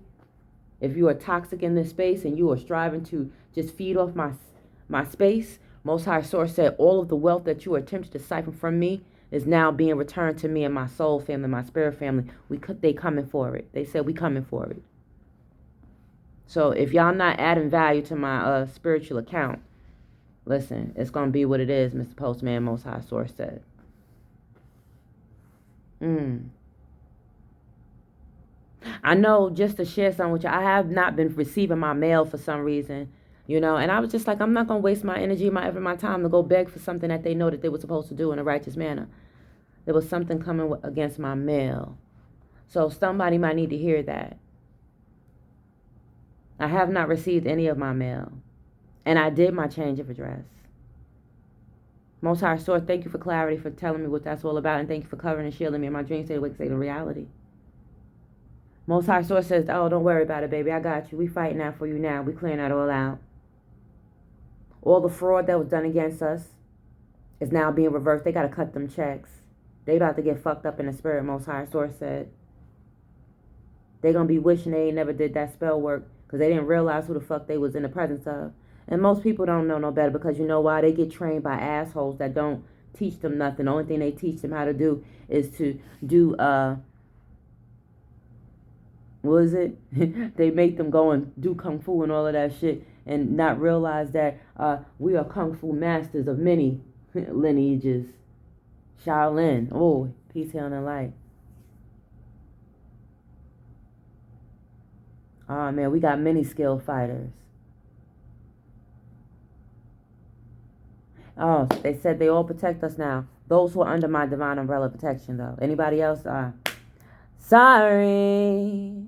If you are toxic in this space and you are striving to just feed off my space, Most High Source said all of the wealth that you attempted to siphon from me is now being returned to me and my soul family, my spirit family. They coming for it. They said we coming for it. So if y'all not adding value to my spiritual account, listen, it's going to be what it is, Mr. Postman, Most High Source said. I know, just to share something with you, I have not been receiving my mail for some reason, and I was just like, I'm not going to waste my energy, my time to go beg for something that they know that they were supposed to do in a righteous manner. There was something coming against my mail. So somebody might need to hear that. I have not received any of my mail. And I did my change of address. Most High Source, thank you for clarity, for telling me what that's all about, and thank you for covering and shielding me in my dream state, awake state, and reality. Most High Source says, oh, don't worry about it, baby. I got you. We fighting out for you now. We clearing that all out. All the fraud that was done against us is now being reversed. They got to cut them checks. They about to get fucked up in the spirit, Most High Source said. They going to be wishing they ain't never did that spell work because they didn't realize who the fuck they was in the presence of. And most people don't know no better because you know why? They get trained by assholes that don't teach them nothing. The only thing they teach them how to do is to do, what is it? They make them go and do kung fu and all of that shit and not realize that we are kung fu masters of many lineages. Shaolin. Oh, peace, healing, and light. Oh, man, we got many skilled fighters. Oh, they said they all protect us now. Those who are under my divine umbrella protection, though. Anybody else? Sorry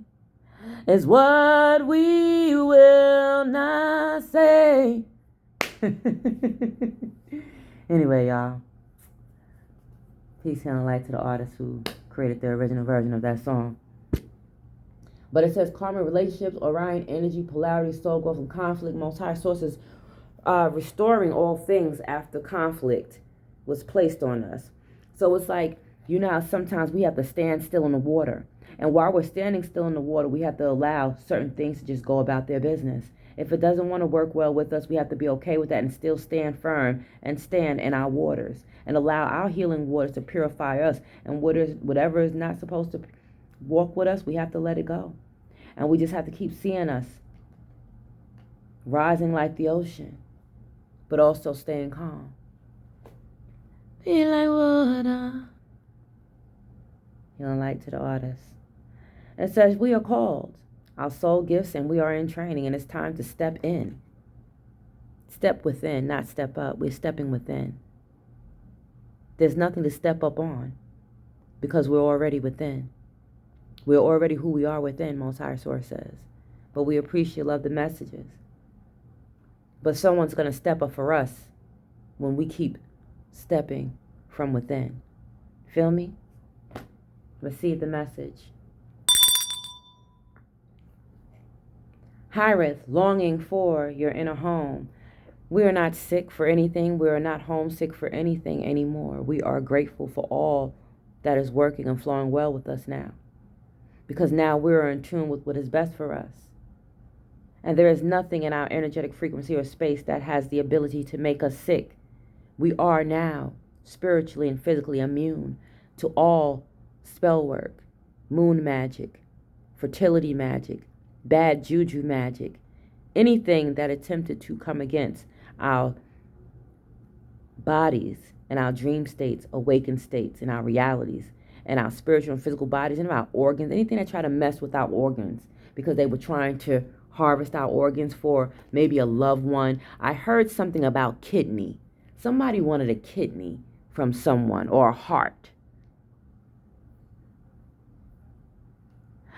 is what we will not say. Anyway, y'all. Peace, healing, light to the artist who created the original version of that song. But it says karma, relationships, Orion energy, polarity, soul growth, and conflict. Most high sources restoring all things after conflict was placed on us. So it's like, you know how sometimes we have to stand still in the water. And while we're standing still in the water, we have to allow certain things to just go about their business. If it doesn't want to work well with us, we have to be okay with that and still stand firm and stand in our waters and allow our healing waters to purify us. And whatever is not supposed to walk with us, we have to let it go. And we just have to keep seeing us rising like the ocean, but also staying calm. Feel like water. Healing light to the artist. It says we are called. Our soul gifts and we are in training, and it's time to step in. Step within, not step up. We're stepping within. There's nothing to step up on because we're already within. We're already who we are within, Most High Source says. But we appreciate, love the messages. But someone's going to step up for us when we keep stepping from within. Feel me? Receive the message. Hireth, longing for your inner home. We are not sick for anything. We are not homesick for anything anymore. We are grateful for all that is working and flowing well with us now. Because now we are in tune with what is best for us. And there is nothing in our energetic frequency or space that has the ability to make us sick. We are now spiritually and physically immune to all spell work, moon magic, fertility magic, bad juju magic, anything that attempted to come against our bodies and our dream states, awakened states, and our realities, and our spiritual and physical bodies, and our organs, anything that tried to mess with our organs because they were trying to harvest our organs for maybe a loved one. I heard something about kidney. Somebody wanted a kidney from someone, or a heart.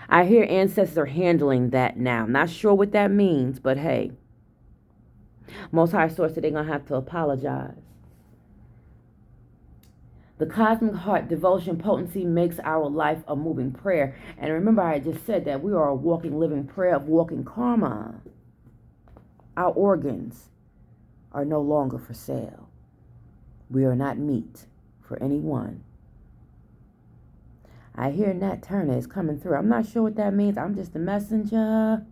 I hear ancestors are handling that now. Not sure what that means, but hey. Most High Source said they're going to have to apologize. The cosmic heart devotion potency makes our life a moving prayer. And remember, I just said that we are a walking, living prayer of walking karma. Our organs are no longer for sale. We are not meat for anyone. I hear Nat Turner is coming through. I'm not sure what that means. I'm just a messenger.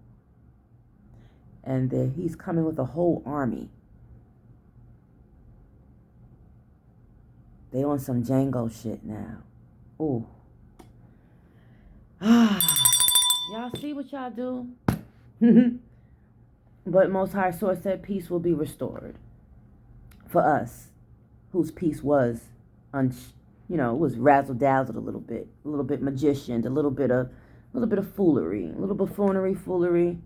And he's coming with a whole army. They on some Django shit now. Ooh. Y'all see what y'all do? But Most High Source said peace will be restored. For us, whose peace was, was razzle-dazzled a little bit magician, a little bit of foolery, a little buffoonery,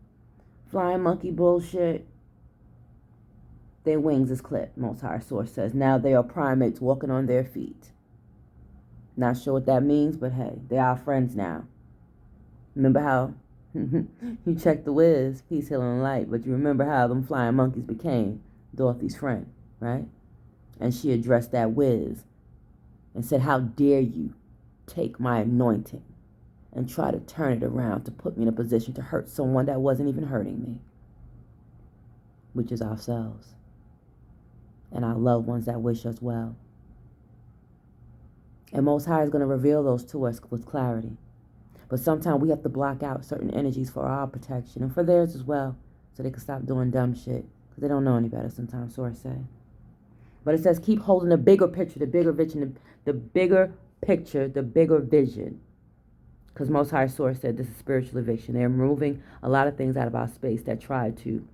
flying monkey bullshit. Their wings is clipped, Most High Source says. Now they are primates walking on their feet. Not sure what that means, but hey, they are friends now. Remember how you checked the Wiz, peace, healing, and light, but you remember how them flying monkeys became Dorothy's friend, right? And she addressed that Wiz and said, how dare you take my anointing and try to turn it around to put me in a position to hurt someone that wasn't even hurting me, which is ourselves and our loved ones that wish us well. And Most High is going to reveal those to us with clarity. But sometimes we have to block out certain energies for our protection and for theirs as well, so they can stop doing dumb shit, because they don't know any better sometimes, Source say. But it says keep holding the bigger picture, the bigger vision, the bigger picture, the bigger vision. Because Most High Source said this is spiritual eviction. They're removing a lot of things out of our space that try to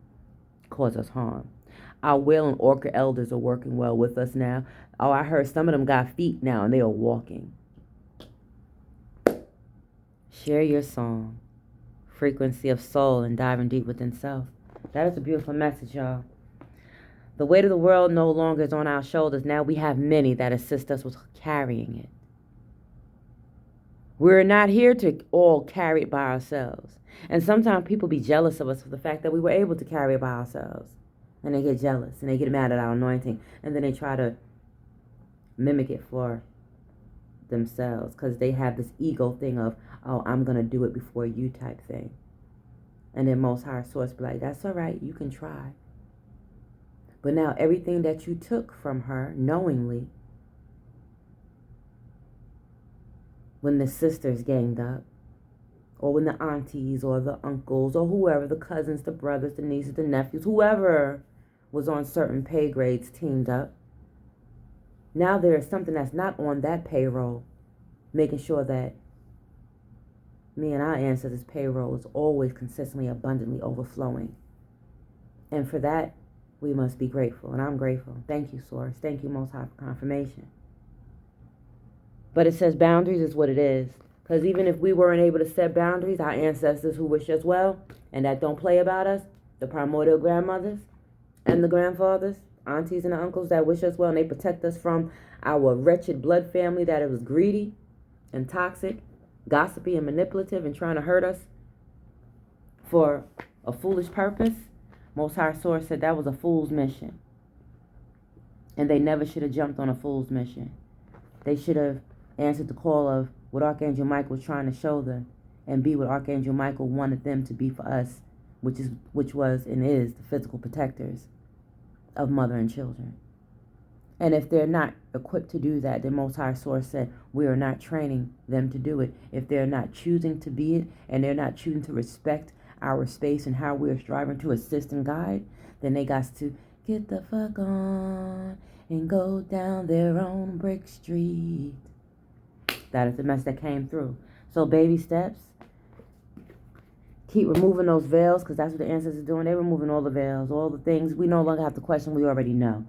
cause us harm. Our whale and orca elders are working well with us now. Oh, I heard some of them got feet now and they are walking. Share your song, frequency of soul, and diving deep within self. That is a beautiful message, y'all. The weight of the world no longer is on our shoulders. Now we have many that assist us with carrying it. We're not here to all carry it by ourselves. And sometimes people be jealous of us for the fact that we were able to carry it by ourselves. And they get jealous and they get mad at our anointing. And then they try to mimic it for themselves, because they have this ego thing of, oh, I'm going to do it before you type thing. And then Most High Source be like, that's all right, you can try. But now everything that you took from her knowingly, when the sisters ganged up, or when the aunties or the uncles or whoever, the cousins, the brothers, the nieces, the nephews, whoever was on certain pay grades teamed up, now there is something that's not on that payroll, making sure that me and our ancestors' payroll is always consistently, abundantly overflowing. And for that, we must be grateful. And I'm grateful. Thank you, Source. Thank you, Most High, for confirmation. But it says boundaries is what it is. Because even if we weren't able to set boundaries, our ancestors who wish us well and that don't play about us, the primordial grandmothers and the grandfathers, aunties and the uncles that wish us well, and they protect us from our wretched blood family that was greedy and toxic, gossipy and manipulative, and trying to hurt us for a foolish purpose. Most High Source said that was a fool's mission. And they never should have jumped on a fool's mission. They should have answered the call of what Archangel Michael was trying to show them, and be what Archangel Michael wanted them to be for us, which was and is the physical protectors of mother and children. And if they're not equipped to do that, the Most High Source said we are not training them to do it. If they're not choosing to be it, and they're not choosing to respect our space and how we're striving to assist and guide, then they got to get the fuck on and go down their own brick street. That is the mess that came through. So baby steps. Keep removing those veils, because that's what the ancestors are doing. They're removing all the veils, all the things. We no longer have to question. We already know.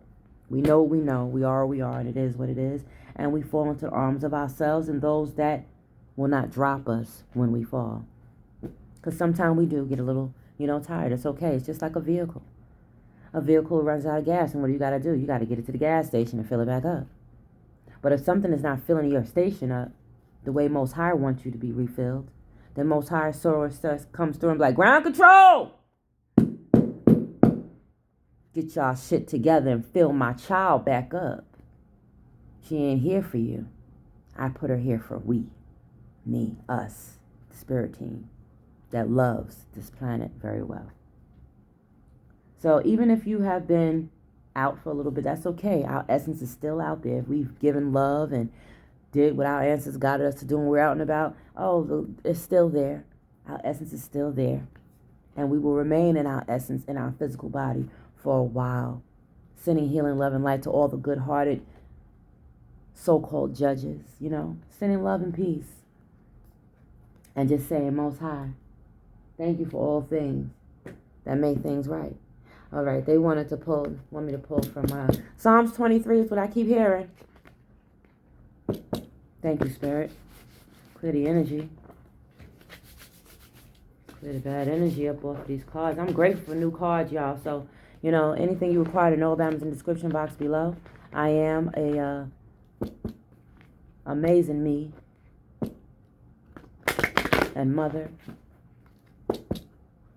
We know what we know. We are what we are, and it is what it is. And we fall into the arms of ourselves and those that will not drop us when we fall. Because sometimes we do get a little, tired. It's okay. It's just like a vehicle. A vehicle runs out of gas, and what do you got to do? You got to get it to the gas station and fill it back up. But if something is not filling your station up the way Most High wants you to be refilled, then Most High Source comes through and be like, ground control! Get y'all shit together and fill my child back up. She ain't here for you. I put her here for we, me, us, the spirit team that loves this planet very well. So even if you have been out for a little bit, that's okay. Our essence is still out there. If we've given love and did what our ancestors guided us to do when we're out and about, it's still there. Our essence is still there. And we will remain in our essence, in our physical body for a while. Sending healing, love, and light to all the good-hearted so-called judges, Sending love and peace. And just saying, Most High, thank you for all things that make things right. All right, they want me to pull from Psalms 23 is what I keep hearing. Thank you, Spirit. Clear the energy. Clear the bad energy up off of these cards. I'm grateful for new cards, y'all. So, anything you require to know about is in the description box below. I am a amazing me and mother.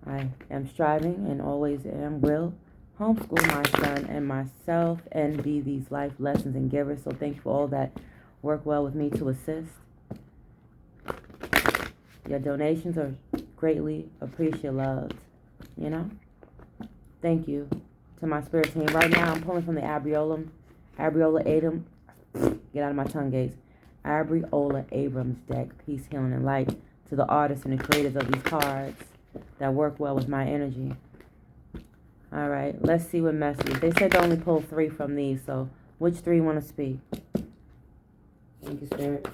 I am striving and always will homeschool my son and myself and be these life lessons and givers. So thank you for all that work well with me to assist. Your donations are greatly appreciated, Thank you to my spirit team. Right now I'm pulling from the Abriola Adam. Get out of my tongue gates. Abriola Abrams deck. Peace, healing, and light to the artists and the creators of these cards that work well with my energy. All right, let's see what message. They said to only pull 3 from these, so which 3 want to speak? Thank you, Spirit.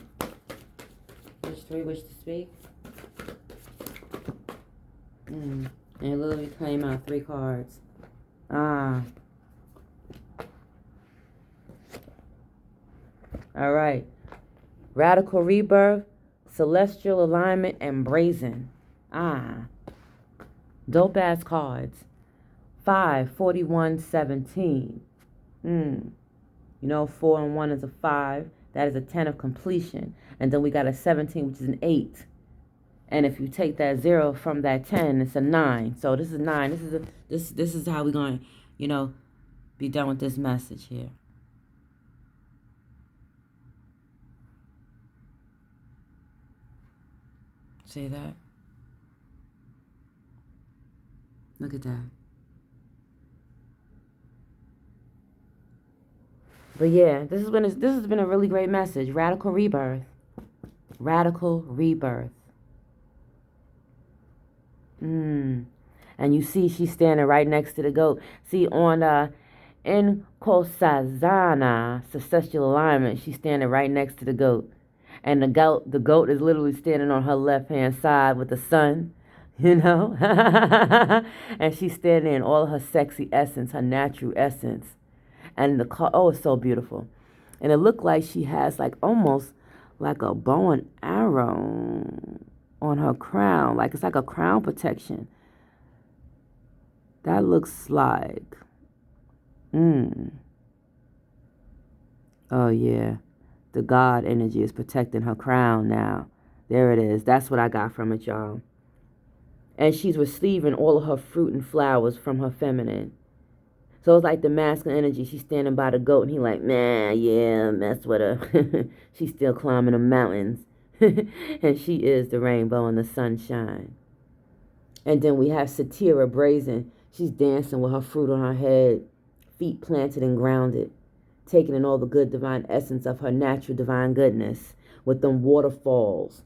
Which 3 wish to speak? And literally claim out 3 cards. All right. Radical rebirth, celestial alignment, and brazen. Dope ass cards. 5, 41, 17. 4 and 1 is a 5. That is a 10 of completion. And then we got a 17, which is an 8. And if you take that 0 from that 10, it's a 9. So this is 9. This is how we're going to, be done with this message here. See that? Look at that. But yeah, this has been a really great message. Radical rebirth. Radical rebirth. And you see she's standing right next to the goat. See, on in Kosazana, celestial alignment, she's standing right next to the goat. And the goat is literally standing on her left hand side with the sun, you know? And she's standing in all her sexy essence, her natural essence. And it's so beautiful. And it looked like she has like almost like a bow and arrow on her crown. Like it's like a crown protection. That looks like, oh yeah. The God energy is protecting her crown now. There it is. That's what I got from it, y'all. And she's receiving all of her fruit and flowers from her feminine. So it's like the masculine energy. She's standing by the goat, and he like, man, yeah, mess with her. She's still climbing the mountains. And she is the rainbow and the sunshine. And then we have Satira brazen. She's dancing with her fruit on her head, feet planted and grounded, taking in all the good divine essence of her natural divine goodness with them waterfalls.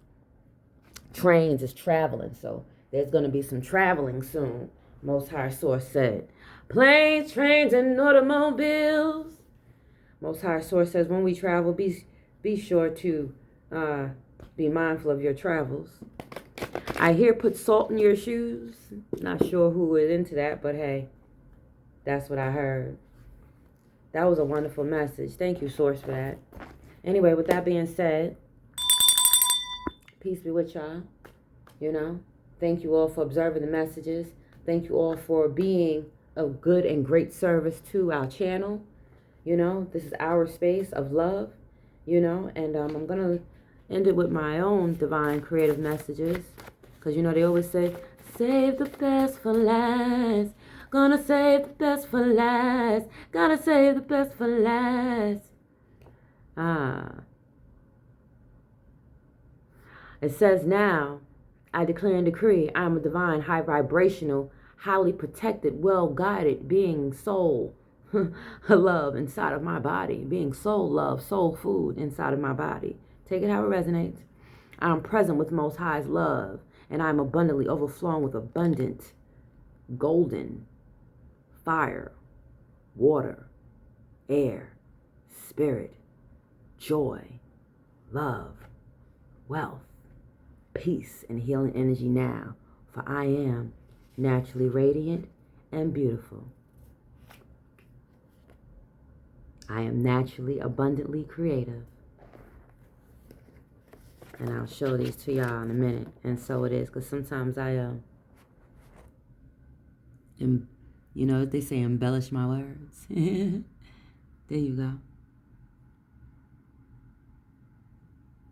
Trains is traveling, so there's going to be some traveling soon, Most High Source said. Planes, trains, and automobiles. Most High Source says when we travel, be sure to be mindful of your travels. I hear put salt in your shoes. Not sure who is into that, but hey, that's what I heard. That was a wonderful message. Thank you, Source, for that. Anyway, with that being said, peace be with y'all. You know, thank you all for observing the messages. Thank you all for being of good and great service to our channel. You know, this is our space of love, you know, and I'm going to end it with my own divine creative messages. Because, you know, they always say, save the best for last. Gonna save the best for last. Gotta save the best for last. It says now, I declare and decree, I am a divine, high vibrational, highly protected, well-guided being, soul, love inside of my body. Being soul love, soul food inside of my body. Take it how it resonates. I am present with Most High's love, and I am abundantly overflowing with abundant, golden, fire, water, air, spirit, joy, love, wealth, peace, and healing energy now, for I am naturally radiant and beautiful. I am naturally, abundantly creative. And I'll show these to y'all in a minute. And so it is, because sometimes I, you know, they say embellish my words. There you go.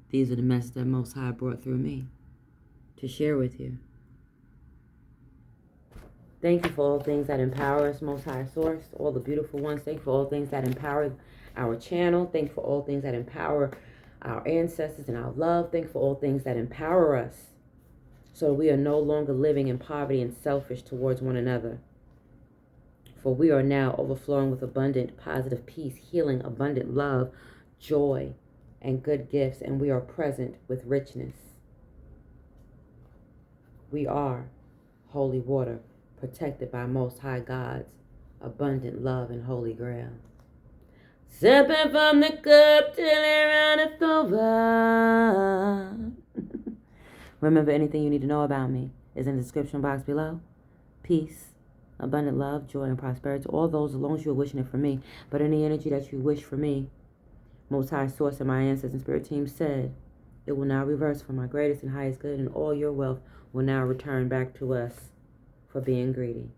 These are the messages that Most High brought through me to share with you. Thank you for all things that empower us, Most High Source, all the beautiful ones. Thank you for all things that empower our channel. Thank you for all things that empower our ancestors and our love. Thank you for all things that empower us so we are no longer living in poverty and selfish towards one another. For we are now overflowing with abundant, positive peace, healing, abundant love, joy, and good gifts, and we are present with richness. We are holy water, protected by Most High God's abundant love and holy grail. Sipping from the cup till it runneth over. Remember, anything you need to know about me is in the description box below. Peace, abundant love, joy, and prosperity. All those, as long as you're wishing it for me. But any energy that you wish for me, Most High Source and my ancestors and spirit team said, it will now reverse for my greatest and highest good, and all your wealth will now return back to us for being greedy.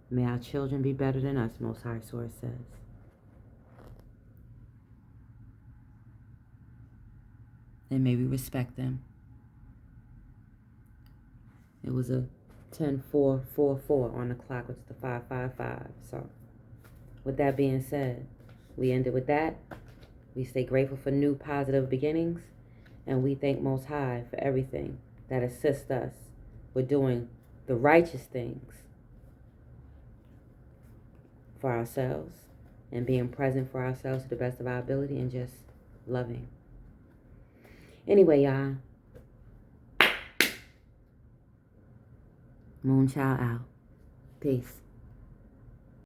May our children be better than us, Most High Source says. And may we respect them. It was a 10-4-4-4 on the clock, which is the 555. So, with that being said, we ended with that. We stay grateful for new positive beginnings. And we thank Most High for everything that assists us with doing the righteous things for ourselves and being present for ourselves to the best of our ability and just loving. Anyway, y'all. Moonchild out. Peace.